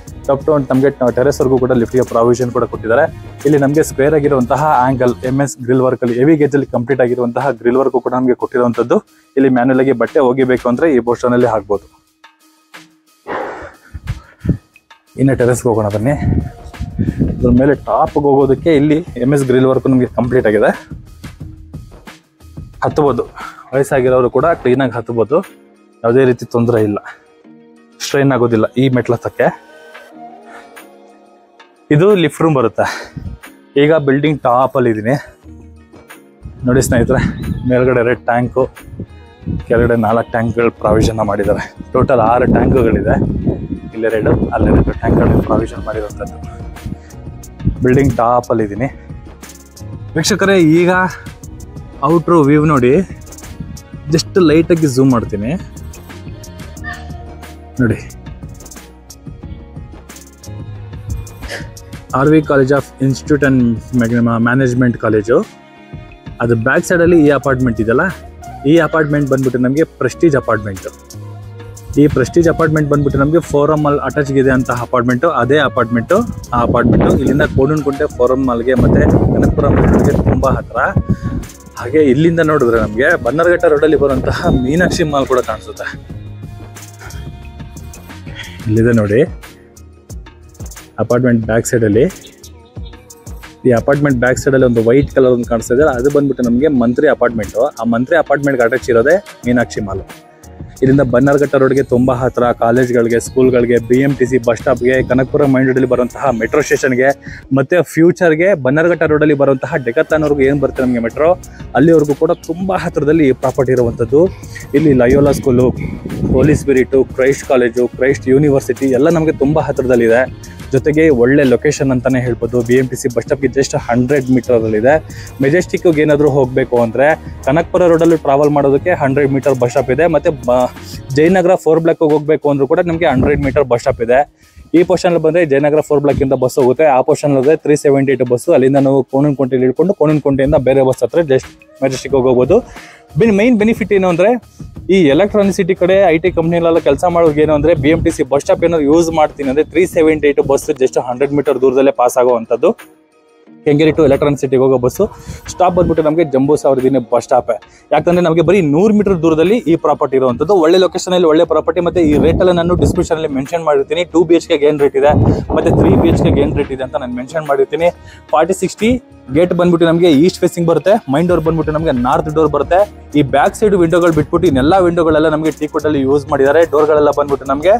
ಟಾಪ್ ಟು ನಮಗೆ ಟೆರೆಸ್ ವರ್ಗೂ ಕೂಡ ಲಿಫ್ಟ್ಗೆ ಪ್ರಾವಿಷನ್ ಕೂಡ ಕೊಟ್ಟಿದ್ದಾರೆ. ಇಲ್ಲಿ ನಮಗೆ ಸ್ಕ್ವೇರ್ ಆಗಿರುವಂತಹ ಆಂಗಲ್ MS ಗ್ರಿಲ್ ವರ್ಕ್ ಅಲ್ಲಿ ಹೆವಿ ಗೇಜ್ ಅಲ್ಲಿ ಕಂಪ್ಲೀಟ್ ಆಗಿರುವಂತಹ ಗ್ರಿಲ್ ವರ್ಕ್ ಕೂಡ ನಮಗೆ ಕೊಟ್ಟಿರುವಂತದ್ದು. ಇಲ್ಲಿ ಮ್ಯಾನ್ಯಲ್ ಆಗಿ ಬಟ್ಟೆ ಹೋಗಿಬೇಕು ಅಂದ್ರೆ ಈ ಪೋರ್ಷನ್ ಅಲ್ಲಿ ಹಾಕ್ಬೋದು. ಇನ್ನು ಟೆರೆಸ್ಗೆ ಹೋಗೋಣ ಬನ್ನಿ. ಅದ್ರ ಮೇಲೆ ಟಾಪ್ಗೆ ಹೋಗೋದಕ್ಕೆ ಇಲ್ಲಿ MS ಗ್ರಿಲ್ ವರ್ಕ್ ನಮಗೆ ಕಂಪ್ಲೀಟ್ ಆಗಿದೆ. ಹತ್ತಬಹುದು, ವಯಸ್ಸಾಗಿರೋರು ಕೂಡ ಕ್ಲೀನಾಗಿ ಹತ್ತಬಹುದು. ಯಾವುದೇ ರೀತಿ ತೊಂದರೆ ಇಲ್ಲ, ಸ್ಟ್ರೈನ್ ಆಗೋದಿಲ್ಲ ಈ ಮೆಟ್ಲ ಹತ್ತಕ್ಕೆ. ಇದು ಲಿಫ್ಟ್ ರೂಮ್ ಬರುತ್ತೆ. ಈಗ ಬಿಲ್ಡಿಂಗ್ ಟಾಪ್ ಅಲ್ಲಿ ಇದೀನಿ ನೋಡಿ ಸ್ನೇಹಿತರೆ. ಮೇಲ್ಗಡೆ 2 ಟ್ಯಾಂಕು, ಕೆಳಗಡೆ 4 ಟ್ಯಾಂಕ್ಗಳು ಪ್ರಾವಿಷನ್ ಮಾಡಿದ್ದಾರೆ. ಟೋಟಲ್ 6 ಟ್ಯಾಂಕ್ಗಳಿದೆ. ಇಲ್ಲಿ 2, ಅಲ್ಲಿ 2 ಟ್ಯಾಂಕ್ಗಳು ಪ್ರಾವಿಷನ್ ಮಾಡಿರುವಂಥದ್ದು. ಬಿಲ್ಡಿಂಗ್ ಟಾಪ್ ಅಲ್ಲಿ ಇದೀನಿ. ವೀಕ್ಷಕರೇ, ಈಗ ಔಟ್ರು ವ್ಯೂ ನೋಡಿ, ಜಸ್ಟ್ ಲೈಟಾಗಿ ಝೂಮ್ ಮಾಡ್ತೀನಿ ನೋಡಿ. RV college of institute and management college, ಅದು ಬ್ಯಾಕ್ ಸೈಡಲ್ಲಿ ಈ ಅಪಾರ್ಟ್ಮೆಂಟ್ ಇದೆಯಲ್ಲ, ಈ ಅಪಾರ್ಟ್ಮೆಂಟ್ ಬಂದ್ಬಿಟ್ಟು ನಮಗೆ ಪ್ರೆಸ್ಟೀಜ್ ಅಪಾರ್ಟ್ಮೆಂಟು. ಈ ಪ್ರೆಸ್ಟೀಜ್ ಅಪಾರ್ಟ್ಮೆಂಟ್ ಬಂದ್ಬಿಟ್ಟು ನಮಗೆ ಫೋರಮ್ ಮಾಲ್ ಅಟ್ಯಾಚ್ಗಿದೆ ಅಂತ ಅಪಾರ್ಟ್ಮೆಂಟು, ಅದೇ ಅಪಾರ್ಟ್ಮೆಂಟು. ಆ ಅಪಾರ್ಟ್ಮೆಂಟು ಇಲ್ಲಿಂದ ಕೋಡನ್ಕುಂಟೆ ಫೋರಮ್ ಮಾಲ್ಗೆ ಮತ್ತು ಕನಕಪುರ ಮಾಲ್ಗೆ ತುಂಬ ಹತ್ತಿರ. ಹಾಗೆ ಇಲ್ಲಿಂದ ನೋಡಿದ್ರೆ ನಮಗೆ ಬನ್ನರ್ಘಟ್ಟ ರೋಡಲ್ಲಿ ಬರುವಂತಹ ಮೀನಾಕ್ಷಿ ಮಾಲ್ ಕೂಡ ಕಾಣಿಸುತ್ತೆ. ಇಲ್ಲಿದೆ ನೋಡಿ ಅಪಾರ್ಟ್ಮೆಂಟ್ ಬ್ಯಾಕ್ ಸೈಡಲ್ಲಿ. ಈ ಅಪಾರ್ಟ್ಮೆಂಟ್ ಬ್ಯಾಕ್ ಸೈಡಲ್ಲಿ ಒಂದು ವೈಟ್ ಕಲರ್ ಒಂದು ಕಾಣಿಸ್ತಾ ಇದೆ, ಅದು ಬಂದ್ಬಿಟ್ಟು ನಮಗೆ ಮಂತ್ರಿ ಅಪಾರ್ಟ್ಮೆಂಟು. ಆ ಮಂತ್ರಿ ಅಪಾರ್ಟ್ಮೆಂಟ್ಗೆ ಅಟ್ಯಾಚ್ ಇರೋದೇ ಮೀನಾಕ್ಷಿ ಮಾಲ್. ಇಲ್ಲಿಂದ ಬನ್ನರ್ಘಟ್ಟ ರೋಡ್ಗೆ ತುಂಬ ಹತ್ತಿರ, ಕಾಲೇಜ್ಗಳಿಗೆ, ಸ್ಕೂಲ್ಗಳಿಗೆ, BMTC ಬಸ್ ಸ್ಟಾಪ್ಗೆ, ಕನಕಪುರ ಮೈನ್ ರೋಡಲ್ಲಿ ಬರುವಂತಹ ಮೆಟ್ರೋ ಸ್ಟೇಷನ್ಗೆ, ಮತ್ತು ಫ್ಯೂಚರ್ಗೆ ಬನ್ನರ್ಘಟ್ಟ ರೋಡಲ್ಲಿ ಬರುವಂತಹ ಡೆಕತ್ಲಾನ್ವರೆಗೂ ಏನು ಬರುತ್ತೆ ನಮಗೆ ಮೆಟ್ರೋ, ಅಲ್ಲಿವರೆಗೂ ಕೂಡ ತುಂಬ ಹತ್ತಿರದಲ್ಲಿ ಈ ಪ್ರಾಪರ್ಟಿ ಇರುವಂಥದ್ದು. ಇಲ್ಲಿ Loyola School, Holy Spirit, Christ College, Christ University ಎಲ್ಲ ನಮಗೆ ತುಂಬ ಹತ್ತಿರದಲ್ಲಿದೆ. ಜೊತೆಗೆ ಒಳ್ಳೆ ಲೊಕೇಶನ್ ಅಂತಲೇ ಹೇಳ್ಬೋದು. BMTC ಬಸ್ ಸ್ಟಾಪ್ಗೆ ಜಸ್ಟ್ 100 ಮೀಟರಲ್ಲಿದೆ. ಮೆಜೆಸ್ಟಿಕ್ಗೆ ಏನಾದರೂ ಹೋಗಬೇಕು ಅಂದರೆ ಕನಕಪುರ ರೋಡಲ್ಲೂ ಟ್ರಾವೆಲ್ ಮಾಡೋದಕ್ಕೆ 100 ಮೀಟರ್ ಬಸ್ ಸ್ಟಾಪ್ ಇದೆ. ಮತ್ತು ಜಯನಗರ 4 ಬ್ಲಾಕ್ಗೆ ಹೋಗಬೇಕು ಅಂದರೂ ಕೂಡ ನಮಗೆ 100 ಮೀಟರ್ ಬಸ್ ಸ್ಟಾಪ್ ಇದೆ. ಈ ಪೋರ್ಷನಲ್ಲಿ ಬಂದರೆ ಜಯನಗರ 4 ಬ್ಲಾಕಿಂದ ಬಸ್ ಹೋಗುತ್ತೆ. ಆ ಪೋರ್ಷನಲ್ಲಿ 378 ಬಸ್ಸು. ಅಲ್ಲಿಂದ ನಾವು ಕೋಣನಕುಂಟೆಯಲ್ಲಿ ಇಳ್ಕೊಂಡು ಕೋಣನಕುಂಟೆಯಿಂದ ಬೇರೆ ಬಸ್ ಹತ್ರ ಜಸ್ಟ್ ಮೆಜೆಸ್ಟಿಕ್ ಹೋಗ್ಬೋದು. ಮೈನ್ ಬೆನಿಫಿಟ್ ಏನು ಅಂದರೆ, ಈ ಎಲೆಕ್ಟ್ರಾನಿಸಿಟಿ ಕಡೆ IT ಕಂಪ್ನಿಲೆಲ್ಲ ಕೆಲಸ ಮಾಡೋದು ಏನು ಅಂದರೆ, BMTC ಬಸ್ ಸ್ಟಾಪ್ ಏನಾದ್ರು ಯೂಸ್ ಮಾಡ್ತೀನಿ ಅಂದರೆ 378 ಬಸ್ ಜಸ್ಟ್ 100 ಮೀಟರ್ ದೂರದಲ್ಲೇ ಪಾಸ್ ಆಗುವಂಥದ್ದು. ಕೆಂಗೇರಿ ಟು ಎಲೆಕ್ಟ್ರಾನಿಸಿಟಿಗೆ ಹೋಗೋ ಬಸ್ಸು ಸ್ಟಾಪ್ ಬಂದ್ಬಿಟ್ಟು ನಮಗೆ ಜಂಬೂ ಸಾವರ್ದಿನಿ ಬಸ್ ಸ್ಟಾಪ್. ಯಾಕಂದರೆ ನಮಗೆ ಬರೀ 100 ಮೀಟರ್ ದೂರದಲ್ಲಿ ಈ ಪ್ರಾಪರ್ಟಿ ಇರುವಂಥದ್ದು. ಒಳ್ಳೆ ಲೊಕೇಶನಲ್ಲಿ ಒಳ್ಳೆ ಪ್ರಾಪರ್ಟಿ. ಮತ್ತು ಈ ರೇಟಲ್ಲಿ ನಾನು ಡಿಸ್ಕ್ರಿಪ್ಷನಲ್ಲಿ ಮೆನ್ಷನ್ ಮಾಡಿರ್ತೀನಿ. 2 BHKಗೆ ಏನು ರೇಟ್ ಇದೆ ಮತ್ತು 3 BHKಗೆ ಏನು ರೇಟ್ ಇದೆ ಅಂತ ನಾನು ಮೆನ್ಷನ್ ಮಾಡಿರ್ತೀನಿ. 40-60 ಗೇಟ್ ಬಂದ್ಬಿಟ್ಟು ನಮಗೆ ಈಸ್ಟ್ ಫೇಸಿಂಗ್ ಬರುತ್ತೆ. ಮೈನ್ ಡೋರ್ ಬಂದ್ಬಿಟ್ಟು ನಮಗೆ ನಾರ್ತ್ ಡೋರ್ ಬರುತ್ತೆ. ಈ ಬ್ಯಾಕ್ ಸೈಡ್ ವಿಂಡೋಗಳು ಬಿಟ್ಬಿಟ್ಟು ಇನ್ನೆಲ್ಲ ವಿಂಡೋಗಳೆಲ್ಲ ನಮಗೆ ಟೀಕ್ವುಡ್ಡಲ್ಲಿ ಯೂಸ್ ಮಾಡಿದ್ದಾರೆ. ಡೋರ್ಗಳೆಲ್ಲ ಬಂದ್ಬಿಟ್ಟು ನಮಗೆ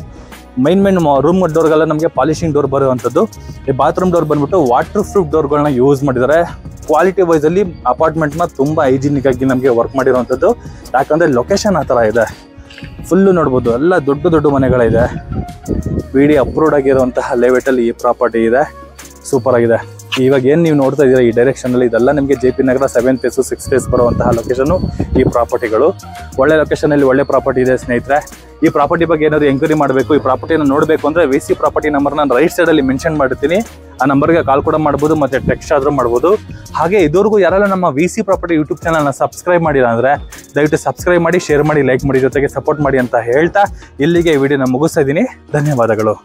ಮೈನ್ ರೂಮ್ ಡೋರ್ಗೆಲ್ಲ ನಮಗೆ ಪಾಲಿಶಿಂಗ್ ಡೋರ್ ಬರುವಂಥದ್ದು. ಈ ಬಾತ್ರೂಮ್ ಡೋರ್ ಬಂದ್ಬಿಟ್ಟು ವಾಟರ್ ಪ್ರೂಫ್ ಡೋರ್ಗಳನ್ನ ಯೂಸ್ ಮಾಡಿದ್ದಾರೆ. ಕ್ವಾಲಿಟಿ ವೈಸಲ್ಲಿ ಅಪಾರ್ಟ್ಮೆಂಟ್ನ ತುಂಬ ಹೈಜಿನಿಕ್ ಆಗಿ ನಮಗೆ ವರ್ಕ್ ಮಾಡಿರುವಂಥದ್ದು. ಯಾಕಂದರೆ ಲೊಕೇಶನ್ ಆ ಥರ ಇದೆ. ಫುಲ್ಲು ನೋಡ್ಬೋದು, ಎಲ್ಲ ದೊಡ್ಡ ದೊಡ್ಡ ಮನೆಗಳಿದೆ. ವಿಡಿ ಅಪ್ರೂವ್ಡ್ ಆಗಿರುವಂತಹ ಲೇಔಟಲ್ಲಿ ಈ ಪ್ರಾಪರ್ಟಿ ಇದೆ. ಸೂಪರ್ ಆಗಿದೆ. ಇವಾಗ ಏನು ನೀವು ನೋಡ್ತಾ ಇದ್ದೀರಾ ಈ ಡೈರೆಕ್ಷನಲ್ಲಿ, ಇದೆಲ್ಲ ನಿಮಗೆ JP ನಗರ 7 ಫೇಸು 6 ಫೇಸ್ ಬರುವಂತಹ ಲೊಕೇಶನ್ನು ಈ ಪ್ರಾಪರ್ಟಿಗಳು. ಒಳ್ಳೆ ಲೊಕೇಶನಲ್ಲಿ ಒಳ್ಳೆ ಪ್ರಾಪರ್ಟಿ ಇದೆ ಸ್ನೇಹಿತರೆ. ಈ ಪ್ರಾಪರ್ಟಿ ಬಗ್ಗೆ ಏನಾದರೂ ಎಂಕ್ವೈರಿ ಮಾಡಬೇಕು, ಈ ಪ್ರಾಪರ್ಟಿನ ನೋಡಬೇಕು ಅಂದರೆ VC ಪ್ರಾಪರ್ಟಿ ನಂಬರ್ ನಾನು ರೈಟ್ ಸೈಡಲ್ಲಿ ಮೆನ್ಷನ್ ಮಾಡಿರ್ತೀನಿ. ಆ ನಂಬರ್ಗೆ ಕಾಲ್ ಕೂಡ ಮಾಡ್ಬೋದು ಮತ್ತು ಟೆಕ್ಸ್ಟ್ ಆದರೂ ಮಾಡ್ಬೋದು. ಹಾಗೆ ಇದುವರೆಗೂ ಯಾರೆಲ್ಲ ನಮ್ಮ VC ಪ್ರಾಪರ್ಟಿ ಯೂಟ್ಯೂಬ್ ಚಾನಲ್ನ ಸಬ್ಸ್ಕ್ರೈಬ್ ಮಾಡಿಲ್ಲ ಅಂದರೆ ದಯವಿಟ್ಟು ಸಬ್ಸ್ಕ್ರೈಬ್ ಮಾಡಿ, ಶೇರ್ ಮಾಡಿ, ಲೈಕ್ ಮಾಡಿ, ಜೊತೆಗೆ ಸಪೋರ್ಟ್ ಮಾಡಿ ಅಂತ ಹೇಳ್ತಾ ಇಲ್ಲಿಗೆ ವಿಡಿಯೋನ ಮುಗಿಸ್ತಾ ಇದ್ದೀನಿ. ಧನ್ಯವಾದಗಳು.